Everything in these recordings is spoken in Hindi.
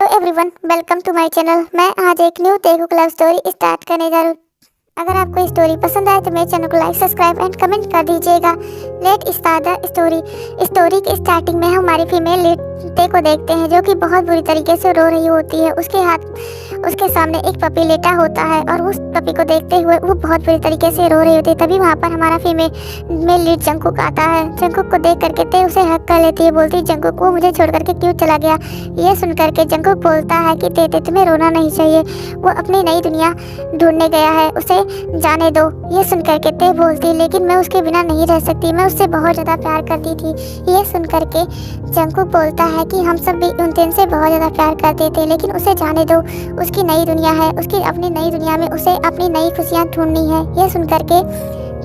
Everyone, welcome to my channel. मैं आज एक new Telugu love story start करने जा रही हूँ। अगर आपको स्टोरी पसंद आए तो मेरे चैनल को लाइक, सब्सक्राइब एंड कमेंट कर दीजिएगा। Let start the story. Story की स्टार्टिंग में हमारी फीमेल लेटे को देखते हैं जो कि बहुत बुरी तरीके से रो रही होती है। उसके सामने एक पपी लेटा होता है और उस पपी को देखते हुए वो बहुत बुरी तरीके से रो रही होती है। तभी वहाँ पर हमारा फीमेल लीड जंकुक आता है। जंकुक को देख करके ते उसे हक कर लेती है। बोलती, जंकुक वो मुझे छोड़ करके क्यों चला गया। ये सुन करके जंकुक बोलता है कि ते तुम्हें रोना नहीं चाहिए, वो अपनी नई दुनिया ढूंढने गया है, उसे जाने दो। ये सुन करके ते बोलती, लेकिन मैं उसके बिना नहीं रह सकती, मैं उससे बहुत ज़्यादा प्यार करती थी। ये सुन करके जंकुक बोलता है कि हम सब भी यूनतेन से बहुत ज़्यादा प्यार करते थे, लेकिन उसे जाने दो, उसकी नई दुनिया है, उसकी अपनी नई दुनिया में उसे अपनी नई खुशियाँ ढूंढनी है। ये सुन करके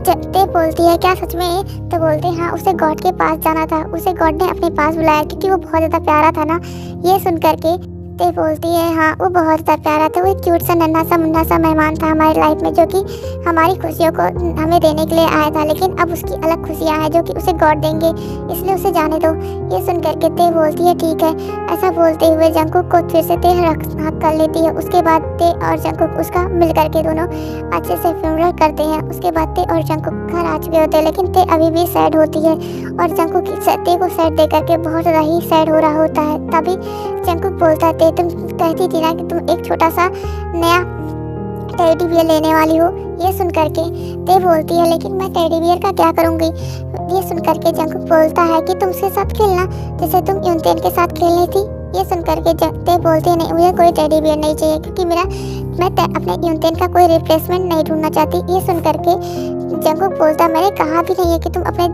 ते बोलती है, क्या सच में। तो बोलते, हाँ, उसे गॉड के पास जाना था, उसे गॉड ने अपने पास बुलाया क्योंकि वो बहुत ज़्यादा प्यारा था ना। ये सुन करके ते बोलती है, हाँ, वो बहुत ज़्यादा प्यारा था, वो एक क्यूट सा नन्हा सा मुन्ना सा मेहमान था हमारी लाइफ में जो कि हमारी खुशियों को हमें देने के लिए आया था, लेकिन अब उसकी अलग खुशियाँ हैं जो कि उसे गॉड देंगे, इसलिए उसे जाने दो। ये सुन करके ते बोलती है, ठीक है। ऐसा बोलते हुए जंकुक को फिर से ते हक कर लेती है। उसके बाद ते और जंकुक उसका मिल करके दोनों अच्छे से फ्यूनरल करते हैं। उसके बाद ते और जंकुक घर आ चुके होते हैं, लेकिन ते अभी भी सैड होती है और जंकुक ते को सैड दे करके बहुत ज़्यादा ही सैड हो रहा होता है। तभी जंकुक बोलता है, तुम कहती थी ना कि तुम एक छोटा सा नया टेडी बियर लेने वाली हो। ये सुन करके ते बोलती है, लेकिन मैं टेडी बियर का क्या करूँगी। ये सुन करके जंकुक बोलता है कि तुम उसके साथ खेलना जैसे तुम यूनतेन के साथ खेलनी थी। ये सुन करके ते बोलती है, नहीं, मुझे कोई टेडी बियर नहीं चाहिए क्योंकि मैं अपने यूनतेन का कोई रिप्लेसमेंट नहीं ढूंढना चाहती। ये सुन करके जंकुक बोलता, मैंने कहा भी नहीं है कि तुम अपने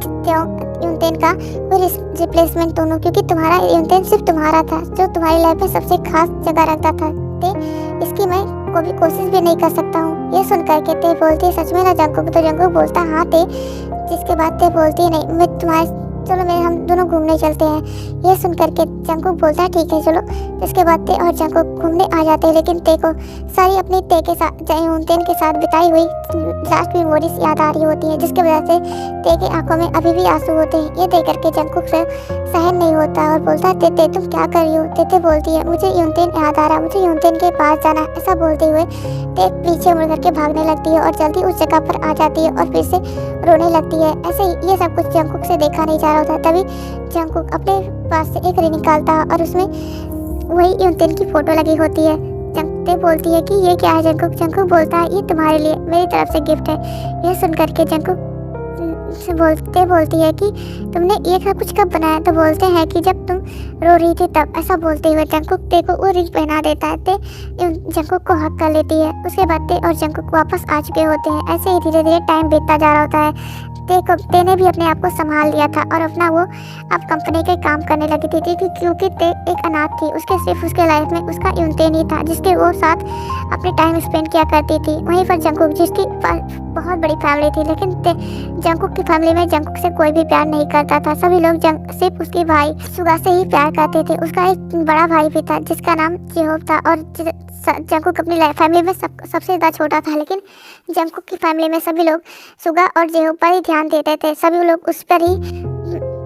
यूनतेन का कोई रिप्लेसमेंट ढूंढो, क्योंकि तुम्हारा यूनतेन सिर्फ तुम्हारा था जो तुम्हारी लाइफ में सबसे खास जगह रखता था। ते इसकी मैं कोई भी कोशिश भी नहीं कर सकता हूँ। ये सुन करके ते बोलती है, सच में ना जंकुक। तो जंकुक बोलता, हाँ ते। जिसके बाद ते बोलती है, नहीं, मैं तुम्हारे चलो हम दोनों घूमने चलते हैं। ये सुन करके जंकुक बोलता है, ठीक है चलो। इसके बाद ते और जंकुक घूमने आ जाते हैं, लेकिन ते को सारी अपनी ते के साथ यूनतेन के साथ बिताई हुई लास्ट मेमोरीज याद आ रही होती है, जिसकी वजह से ते की आंखों में अभी भी आंसू होते हैं। ये देख करके जंकुक से सहन नहीं होता और बोलता है, ते तुम क्या कर रही हो। ते बोलती है, मुझे यूनतेन याद आ रहा, मुझे यूनतेन के पास जाना है। ऐसा बोलते हुए ते पीछे मुड़ करके भागने लगती है और जल्दी उस जगह पर आ जाती है और फिर से रोने लगती है। ऐसे ही ये सब कुछ जंकुक से देखा नहीं जा रहा होता। तभी जंकुक अपने पास से एक रिंग निकालता है और उसमें वही यूनतेन की फोटो लगी होती है। ते बोलती है कि ये क्या है जंकुक। जंकुक बोलता है, ये तुम्हारे लिए मेरी तरफ से गिफ्ट है। यह सुन करके जंकुक से बोलती है कि तुमने ये सब कुछ कब बनाया। तो बोलते हैं कि जब तुम रो रही थी तब। ऐसा बोलते हुए जंकुक ते को वो रिंग पहना देता है। ते जंकुक को हक कर लेती है। उसके बाद ते और जंकुक वापस आ चुके होते हैं। ऐसे ही धीरे धीरे टाइम बीतता जा रहा होता है। ते ने भी अपने आप को संभाल लिया था और अपना वो अब कंपनी के काम करने लगी थी क्योंकि ते एक अनाथ थी। उसके सिर्फ उसके लाइफ में उसका यूनतेन ही था जिसके वो साथ अपने टाइम स्पेंड किया करती थी। वहीं पर जंकुक, जिसकी बहुत बड़ी फैमिली थी, लेकिन जंकुक की फैमिली में जंकुक से कोई भी प्यार नहीं करता था। सभी लोग सिर्फ उसके भाई सुगा से ही प्यार करते थे। उसका एक बड़ा भाई भी था जिसका नाम जेहोब था और जंकुक अपनी फैमिली में सबसे ज़्यादा छोटा था, लेकिन जंकुक की फैमिली में सभी लोग सुगा और जेहोब पर ही ध्यान देते थे। सभी लोग उस पर ही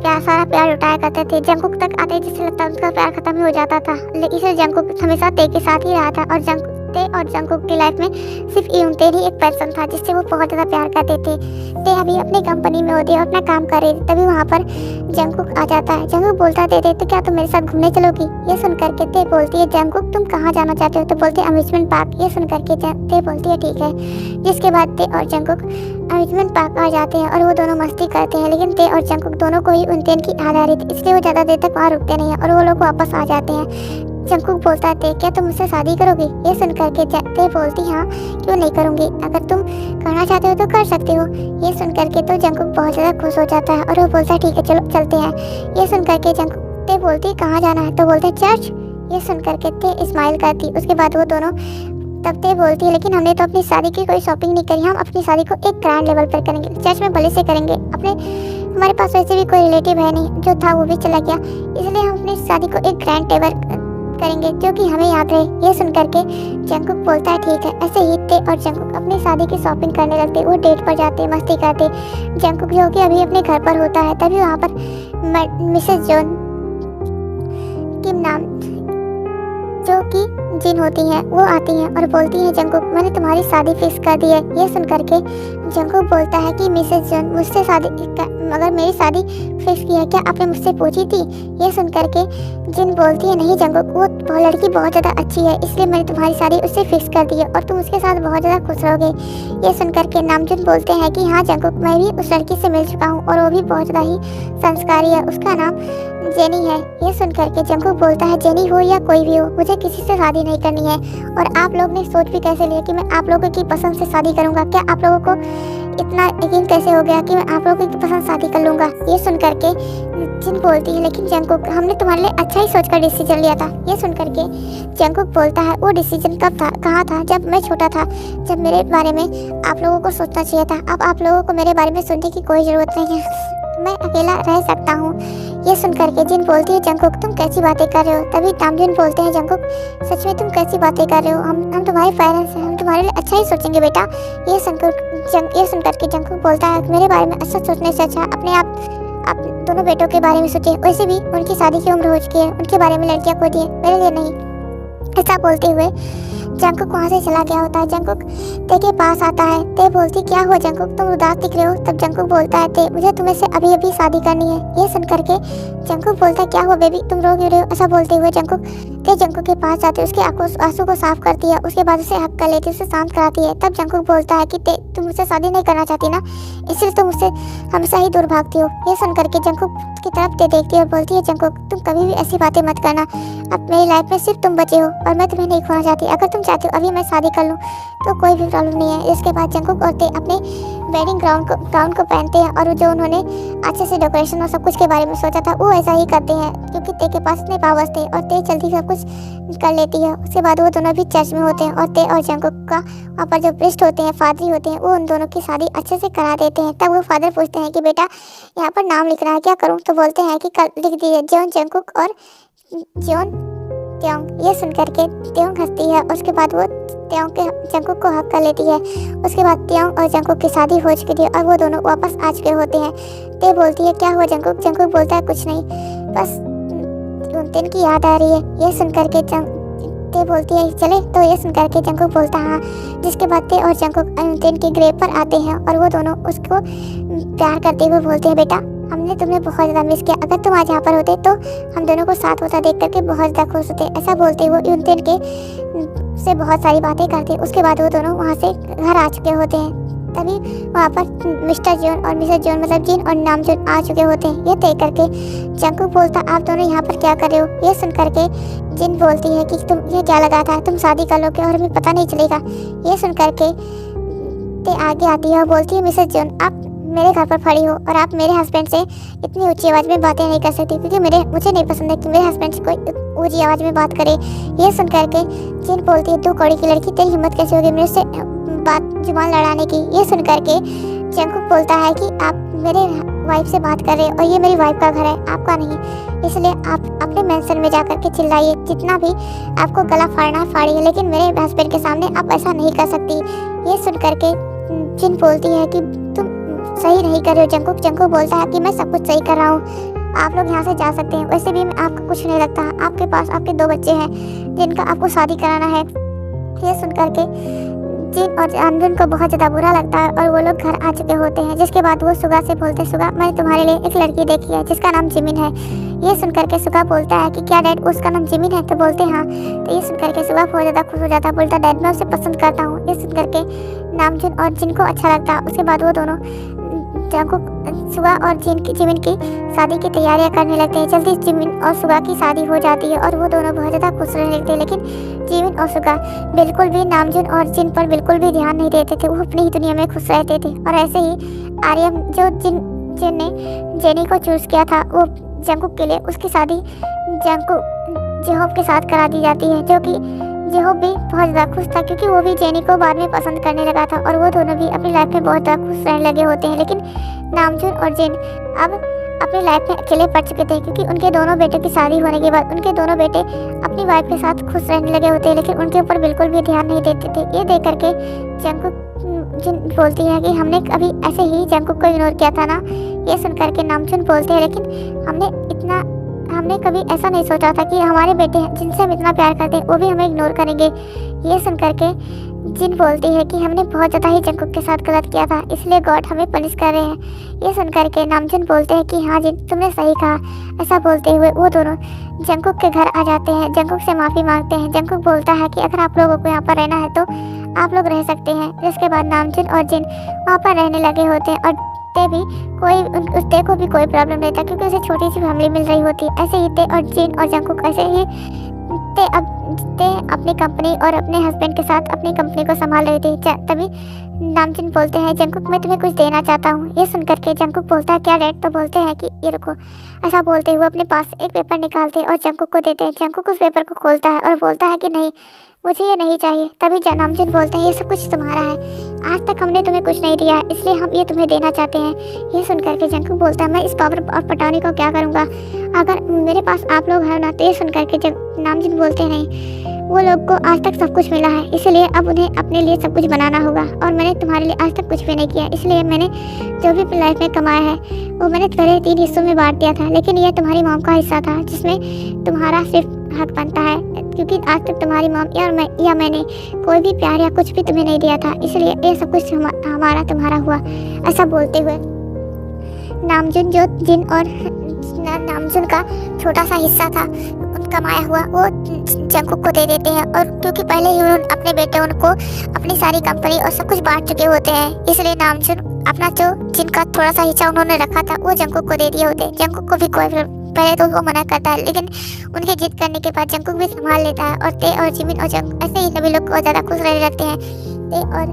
सारा प्यार लुटाया करते थे। जंकुक तक आते जिससे लगता उसका प्यार खत्म ही हो जाता था, लेकिन इसलिए जंकुक हमेशा ते के साथ ही रहा था और जंकुक की लाइफ में सिर्फ यूनतेन ही एक पर्सन था जिससे वो बहुत ज़्यादा प्यार करते थे। ते अभी अपनी कंपनी में होती है और अपना काम कर रही थी। तभी वहाँ पर जंकुक आ जाता है। जंकुक बोलता, ते तो क्या तुम मेरे साथ घूमने चलोगी। ये सुन करके ते बोलती है, जंकुक तुम कहाँ जाना चाहते हो। तो बोलते हैं, अम्यूजमेंट पार्क। ये सुन करके ते बोलती है, ठीक है। जिसके बाद ते और जंकुक अम्यूजमेंट पार्क आ जाते हैं और वो दोनों मस्ती करते हैं, लेकिन ते और जंकुक दोनों को ही यूनतेन की याद आ रही थी, इसलिए वो ज़्यादा देर तक वहाँ रुकते नहीं हैं और वो लोग वापस आ जाते हैं। जंकुक बोलता है, क्या तुम मुझसे शादी करोगी। ये सुन करके ते बोलती, हाँ, क्यों नहीं करूँगी, अगर तुम करना चाहते हो तो कर सकते हो। ये सुन करके तो जंकुक बहुत ज़्यादा खुश हो जाता है और वो बोलता है, ठीक है चलो चलते हैं। ये सुन करके जंकुक ते बोलती है, कहाँ जाना है। तो बोलते हैं, चर्च। ये सुन करके ते स्माइल करती। उसके बाद वो दोनों तब ते बोलती है, लेकिन हमने तो अपनी शादी की कोई शॉपिंग नहीं करी, हम अपनी शादी को एक ग्रैंड लेवल पर करेंगे, चर्च में भले से करेंगे। हमारे पास वैसे भी कोई रिलेटिव है नहीं, जो था वो भी चला गया, इसलिए हम अपनी शादी को एक ग्रैंड टेबल करेंगे जो कि हमें याद रहे। ये सुन करके जंकुक बोलता है, ठीक है। ऐसे ही ते और जंकुक अपनी शादी की शॉपिंग करने लगते। वो डेट पर जाते, मस्ती करते। जंकुक जो कि अभी अपने घर पर होता है, तभी वहाँ पर मिसेस जोन किम नाम जो कि जिन होती हैं वो आती हैं और बोलती हैं जंगकुक मैंने तुम्हारी शादी फिक्स कर दी है। ये सुन करके जंगकुक बोलता है कि मिसेस जॉन मुझसे शादी मगर मेरी शादी फिक्स की है क्या आपने मुझसे पूछी थी। ये सुन करके जिन बोलती है नहीं जंगकुक वो लड़की बहुत ज़्यादा अच्छी है इसलिए मैंने तुम्हारी शादी उससे फिक्स कर दी है और तुम उसके साथ बहुत ज़्यादा खुश रहोगे। ये सुन करके नामजुन बोलते हैं कि हाँ जंगकुक मैं भी उस लड़की से मिल चुका हूँ और वो भी बहुत ज़्यादा ही संस्कारी है, उसका नाम जेनी है। ये सुन करके जंगकुक बोलता है जेनी हो या कोई भी हो मुझे किसी से शादी नहीं करनी है और आप लोग ने सोच भी कैसे लिया कि मैं आप लोगों की पसंद से शादी करूंगा। क्या आप लोगों को इतना यकीन कैसे हो गया कि मैं आप लोगों की पसंद शादी कर लूंगा। ये सुन करके जिन बोलती है लेकिन जंगकुक हमने तुम्हारे लिए अच्छा ही सोचकर डिसीजन लिया था। ये सुन करके जंगकुक बोलता है वो डिसीजन कब था कहाँ था जब मैं छोटा था, जब मेरे बारे में आप लोगों को सोचना चाहिए था। अब आप लोगों को मेरे बारे में सुनने की कोई ज़रूरत नहीं है, मैं अकेला रह सकता हूँ। ये सुन करके जिन बोलती है जंगकुक तुम कैसी बातें कर रहे हो। तभी नामजुन बोलते हैं जंगकुक सच में तुम कैसी बातें कर रहे हो, हम तुम्हारे पेरेंट्स हैं, हम तुम्हारे लिए अच्छा ही सोचेंगे बेटा। ये सुन करके जंगकुक बोलता है मेरे बारे में अच्छा सोचने से अच्छा अपने आप दोनों बेटों के बारे में सोचिए, वैसे भी उनकी शादी की उम्र हो चुकी है, उनके बारे में लड़कियां खोजिए, मेरे लिए नहीं। ऐसा बोलते हुए जंगकुक वहाँ से चला गया होता है। जंगकुक ते के पास आता है। ते बोलती क्या हुआ जंगकुक तुम उदास दिख रहे हो। तब जंगकुक बोलता है ते मुझे तुम्हें से अभी अभी शादी करनी है। ये सुन करके जंगकुक बोलता है क्या हुआ बेबी तुम रो क्यों रहे हो। ऐसा बोलते हुए ते जंगकुक के पास जाती है, उसके आंसू को साफ करती है, उसके बाद उसे हक कर लेती है, उसे शांत कराती है। तब जंगकुक बोलता है कि ते तुम मुझसे शादी नहीं करना चाहती ना, इसलिए तुम मुझसे हमेशा ही दूर भागती हो। ये सुन करके जंगकुक की तरफ ते देखती है और बोलती है जंगकुक तुम कभी भी ऐसी बातें मत करना, अब मेरी लाइफ में सिर्फ तुम बचे हो और मैं तुम्हें नहीं खोना चाहती। अगर तुम चाहते हो अभी मैं शादी कर लूँ तो कोई भी प्रॉब्लम नहीं है। इसके बाद जंगकुक और ते अपने वेडिंग गाउन को पहनते हैं और जो उन्होंने अच्छे से डेकोरेशन और सब कुछ के बारे में सोचा था वो ऐसा ही करते हैं क्योंकि ते के पास इतने पावर्स थे और ते जल्दी सब कुछ कर लेती है। उसके बाद वो दोनों भी चर्च में होते हैं और ते और जंगकुक का वहाँ पर जो प्रिस्ट होते हैं फादरी होते हैं वो उन दोनों की शादी अच्छे से करा देते हैं। तब वो फादर पूछते हैं कि बेटा यहाँ पर नाम लिखना है क्या करूँ। तो बोलते हैं कि कल लिख दीजिए जॉन जंगकुक और जॉन त्योंग। ये सुन करके त्योंग हंसती है, उसके बाद वो त्योंग के जंगकुक को हक कर लेती है। उसके बाद त्योंग और जंगकुक की शादी हो चुकी थी और वो दोनों वापस आ चुके होते हैं। ते बोलती है क्या हुआ जंगकुक। जंगकुक बोलता है कुछ नहीं, बस उन दिन की याद आ रही है। ये सुन करके ते बोलती है चले। तो ये सुन करके जंगकुक बोलता है हाँ। जिसके बाद ते और जंगकुक उन की ग्रेव पर आते हैं और वो दोनों उसको प्यार करते हुए बोलते हैं बेटा हमने तुम्हें बहुत ज़्यादा मिस किया, अगर तुम आज यहाँ पर होते तो हम दोनों को साथ होता देख करके बहुत ज़्यादा खुश होते। ऐसा बोलते हुए यूनतेन के से बहुत सारी बातें करते। उसके बाद वो दोनों वहाँ से घर आ चुके होते हैं। तभी वहाँ पर मिस्टर जॉन और मिसेस जॉन मतलब जिन और नामजुन आ चुके होते हैं। ये तय करके जंगकुक बोलता आप दोनों यहाँ पर क्या कर रहे हो। ये सुन करके जिन बोलती है कि तुम ये क्या लगा था, तुम शादी कर लोगे और हमें पता नहीं चलेगा। ये सुन करके ते आगे आती है और बोलती है मिसेस जॉन आप मेरे घर पर खड़ी हो और आप मेरे हस्बैंड से इतनी ऊंची आवाज़ में बातें नहीं कर सकती क्योंकि मुझे नहीं पसंद है कि मेरे हस्बैंड से कोई ऊंची आवाज़ में बात करे। ये सुन करके जिन बोलती है 2 कौड़ी की लड़की तेरी हिम्मत कैसे होगी मेरे से बात जुबान लड़ाने की। ये सुन करके जंगकुक बोलता है कि आप मेरे वाइफ से बात कर रहे हैं और ये मेरी वाइफ का घर है आपका नहीं, इसलिए आप अपने मेंशन में जाकर के चिल्लाइए, जितना भी आपको गला फाड़ना है फाड़िए, लेकिन मेरे हस्बैंड के सामने आप ऐसा नहीं कर सकती। ये सुन करके जिन बोलती है कि तुम सही नहीं कर रहे हो जंगकुक। जंगकुक बोलता है कि मैं सब कुछ सही कर रहा हूँ, आप लोग यहाँ से जा सकते हैं, वैसे भी मैं आपका कुछ नहीं लगता, आपके पास आपके 2 बच्चे हैं जिनका आपको शादी कराना है। ये सुन करके जिन और नामजुन को बहुत ज़्यादा बुरा लगता है और वो लोग घर आ चुके होते हैं। जिसके बाद वो सुगा से बोलते सुगा मैंने तुम्हारे लिए एक लड़की देखी है जिसका नाम जिमिन है। ये सुन करके सुगा बोलता है कि क्या डैड उसका नाम जिमिन है। तो बोलते हाँ। तो ये सुन करके सुगा बहुत ज़्यादा खुश हो जाता है, बोलता डैड मैं उसे पसंद करता हूँ। ये सुन करके नामजुन और जिन को अच्छा लगता है। उसके बाद वो दोनों जंगकुक सुगा और जिमिन की शादी की तैयारियां करने लगते हैं। जल्दी जिमिन और सुगा की शादी हो जाती है और वो दोनों बहुत ज़्यादा खुश रहने लगते हैं। लेकिन जिमिन और सुगा बिल्कुल भी नामजुन और जिन पर बिल्कुल भी ध्यान नहीं देते थे, वो अपनी ही दुनिया में खुश रहते थे। और ऐसे ही आर्यम जो जिन ने जेनी को चूज़ किया था वो जंगकुक के लिए, उसकी शादी जंगकुक जेहोब के साथ करा दी जाती है, जो कि जेहोब भी बहुत ज़्यादा खुश था क्योंकि वो भी जेनी को बाद में पसंद करने लगा था और वो दोनों भी अपनी लाइफ में बहुत ज़्यादा खुश रहने लगे होते हैं। लेकिन नामजुन और जिन अब अपनी लाइफ में अकेले पड़ चुके थे क्योंकि उनके दोनों बेटों की शादी होने के बाद उनके दोनों बेटे अपनी वाइफ के साथ खुश रहने लगे होते हैं, लेकिन उनके ऊपर बिल्कुल भी ध्यान नहीं देते थे। ये देख करके जंगकुक जिन बोलती है कि हमने अभी ऐसे ही जंगकुक को इग्नोर किया था ना। ये सुन करके नामजुन बोलते हैं लेकिन हमने हमने कभी ऐसा नहीं सोचा था कि हमारे बेटे जिनसे हम इतना प्यार करते हैं वो भी हमें इग्नोर करेंगे। ये सुन करके जिन बोलती है कि हमने बहुत ज़्यादा ही जंकुक के साथ गलत किया था, इसलिए गॉड हमें पनिश कर रहे हैं। ये सुन करके नामजुन बोलते हैं कि हाँ जिन, तुमने सही कहा। ऐसा बोलते हुए वो दोनों जंकुक के घर आ जाते हैं, जंकुक से माफ़ी मांगते हैं। जंकुक बोलता है कि अगर आप लोगों को यहाँ पर रहना है तो आप लोग रह सकते हैं। जिसके बाद नामजुन और जिन वहाँ पर रहने लगे होते हैं, और ते भी ते को भी कोई प्रॉब्लम नहीं था क्योंकि उसे छोटी सी फैमिली मिल रही होती। ऐसे ही ते और जिन और जंकुक ऐसे ही ते अपनी कंपनी और अपने हस्बैंड के साथ अपनी कंपनी को संभाल रही थी। तभी नामजुन बोलते हैं जंकुक मैं तुम्हें कुछ देना चाहता हूँ। ये सुनकर के जंकुक बोलता है क्या डैड? तो बोलते हैं कि ये रुको। ऐसा बोलते हुए अपने पास एक पेपर निकालते और जंकुक को देते हैं। जंकुक उस पेपर को खोलता है और बोलता है कि नहीं, मुझे ये नहीं चाहिए। तभी नामजुन बोलते हैं ये सब कुछ तुम्हारा है, आज तक हमने तुम्हें कुछ नहीं दिया, इसलिए हम ये तुम्हें देना चाहते हैं। ये सुनकर के जंकुक बोलता है मैं इस पावर और पटौनी को क्या करूँगा, अगर मेरे पास आप लोग हैं ना। तो ये सुनकर के नामजुन बोलते हैं नहीं, वो लोग को आज तक सब कुछ मिला है, इसलिए अब उन्हें अपने लिए सब कुछ बनाना होगा। और मैंने तुम्हारे लिए आज तक कुछ भी नहीं किया, इसलिए मैंने जो भी अपनी लाइफ में कमाया है वो मैंने पहले 3 हिस्सों में बांट दिया था, लेकिन यह तुम्हारी मॉम का हिस्सा था जिसमें तुम्हारा सिर्फ हक बनता है, क्योंकि आज तक तुम्हारी मॉम या मैंने कोई भी प्यार या कुछ भी तुम्हें नहीं दिया था, इसलिए ये सब कुछ हमारा तुम्हारा हुआ। ऐसा बोलते हुए नामजुन जो जिन और नामजुन का छोटा सा हिस्सा था कमाया हुआ वो जंकुक को दे देते हैं। और क्योंकि पहले ही उन्होंने अपने बेटे उनको अपनी सारी कंपनी और सब कुछ बांट चुके होते हैं, इसलिए नामजुन अपना जो जिनका थोड़ा सा हिस्सा उन्होंने रखा था वो जंकुक को दे दिए होते। जंकुक को भी कोई पहले तो वो मना करता है, लेकिन उनके जिद करने के बाद जंकुक भी संभाल लेता है। और ते और जिमिन और जंकुक ऐसे ही सभी लोग बहुत ज़्यादा खुश रहने लगते हैं। ते और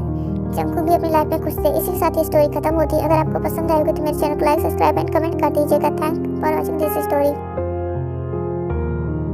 जंकुक भी अपनी लाइफ में खुश थे। इसी के साथ ही स्टोरी खत्म होती है। अगर आपको पसंद आएगी तो मेरे चैनल को लाइक, सब्सक्राइब एंड कमेंट कर दीजिएगा। Thank for watching this story.